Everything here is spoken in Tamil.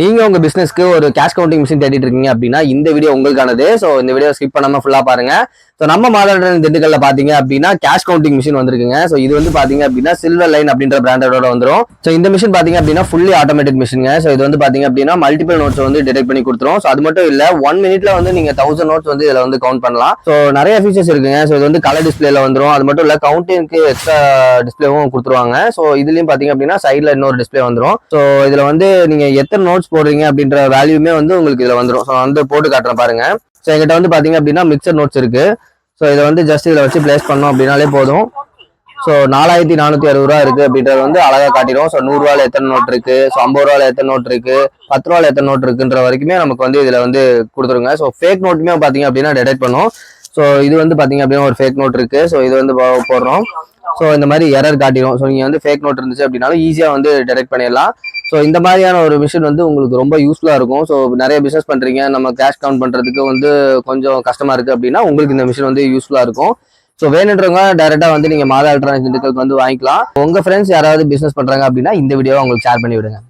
நீங்க உங்க பிசினஸ்க்கு ஒரு கேஷ் கவுண்டிங் மிஷின் தேடிட்டு இருக்கீங்க அப்படின்னா இந்த வீடியோ உங்களுக்கானது. ஸோ இந்த வீடியோ ஸ்கிப் பண்ணாம ஃபுல்லா பாருங்க. ஸோ நம்ம மாதவன் திண்டுக்கல்ல பாத்தீங்க அப்படின்னா கேஷ் கவுண்டிங் மிஷின் வந்திருக்குங்க. ஸோ இது வந்து பாத்தீங்க அப்படின்னா சில்வர் லைன் அப்படின்ற பிராண்டோட வந்துடும். ஸோ இந்த மிஷின் பாத்தீங்க அப்படின்னா ஃபுல்லி ஆட்டோமேட்டிக் மிஷின்ங்க. ஸோ இது வந்து பாத்தீங்க அப்படின்னா மல்டிபிள் நோட்ஸ் வந்து டிடெக்ட் பண்ணி கொடுத்துரும். ஸோ அது மட்டும் இல்ல 1 மினிட்ல வந்து நீங்க 1000 நோட்ஸ் வந்து இதுல வந்து கவுண்ட் பண்ணலாம். ஸோ நிறைய ஃபீச்சர்ஸ் இருக்குங்க. ஸோ இது வந்து கலர் டிஸ்பிளேல வந்துடும். அது மட்டும் இல்ல கவுண்டிங்க்கு எக்ஸ்ட்ரா டிஸ்பிளேவும் கொடுத்துருவாங்க. ஸோ இதுலயும் பாத்தீங்க அப்படின்னா சைட்ல இன்னொரு டிஸ்பிளே வந்துடும். ஸோ இதுல வந்து நீங்க எத்தனை நோட்ஸ் போடுறீங்க அப்படின்ற வேல்யூமே வந்து உங்களுக்கு இதுல வந்துடும். ஸோ வந்து போட்டு காட்டுறேன் பாருங்க. ஸோ எங்கிட்ட வந்து பாத்தீங்க அப்படின்னா மிக்சர் நோட்ஸ் இருக்கு. ஸோ இதை வந்து ஜஸ்ட் இதில் வச்சு பிளேஸ் பண்ணோம் அப்படின்னாலே போதும். ஸோ 4460 ரூபா இருக்கு அப்படின்றது வந்து அழகா காட்டிடும். ஸோ 100 ரூபாயில எத்தனை நோட் இருக்கு, ஸோ 50 ரூபாயில எத்தனை நோட் இருக்கு, 10 ரூபாயில எத்தனை நோட் இருக்குன்ற வரைக்குமே நமக்கு வந்து இதுல வந்து கொடுத்துருங்க. ஸோ ஃபேக் நோட்டுமே பாத்தீங்க அப்படின்னா டிடெக்ட் பண்ணும். ஸோ இது வந்து பாத்தீங்க அப்படின்னா ஒரு ஃபேக் நோட் இருக்கு. ஸோ இது வந்து போடுறோம். ஸோ இந்த மாதிரி எரர் காட்டிடும். ஸோ நீங்க வந்து ஃபேக் நோட் இருந்துச்சு அப்படின்னாலும் ஈஸியா வந்து டிடெக்ட் பண்ணிடலாம். ஸோ இந்த மாதிரியான ஒரு மிஷின் வந்து உங்களுக்கு ரொம்ப யூஸ்ஃபுல்லா இருக்கும். ஸோ நிறைய பிசினஸ் பண்றீங்க, நம்ம கேஷ் கவுண்ட் பண்றதுக்கு வந்து கொஞ்சம் கஷ்டமா இருக்கு அப்படின்னா உங்களுக்கு இந்த மிஷின் வந்து யூஸ்ஃபுல்லா இருக்கும். ஸோ வேணுன்றவங்க டைரக்டா வந்து நீங்க மாதா எலக்ட்ரானிக்ஸ் திண்டுக்கலுக்கு வந்து வாங்கிக்கலாம். உங்க ஃப்ரெண்ட்ஸ் யாராவது பிசினஸ் பண்றாங்க அப்படின்னா இந்த வீடியோவை உங்களுக்கு ஷேர் பண்ணி விடுங்க.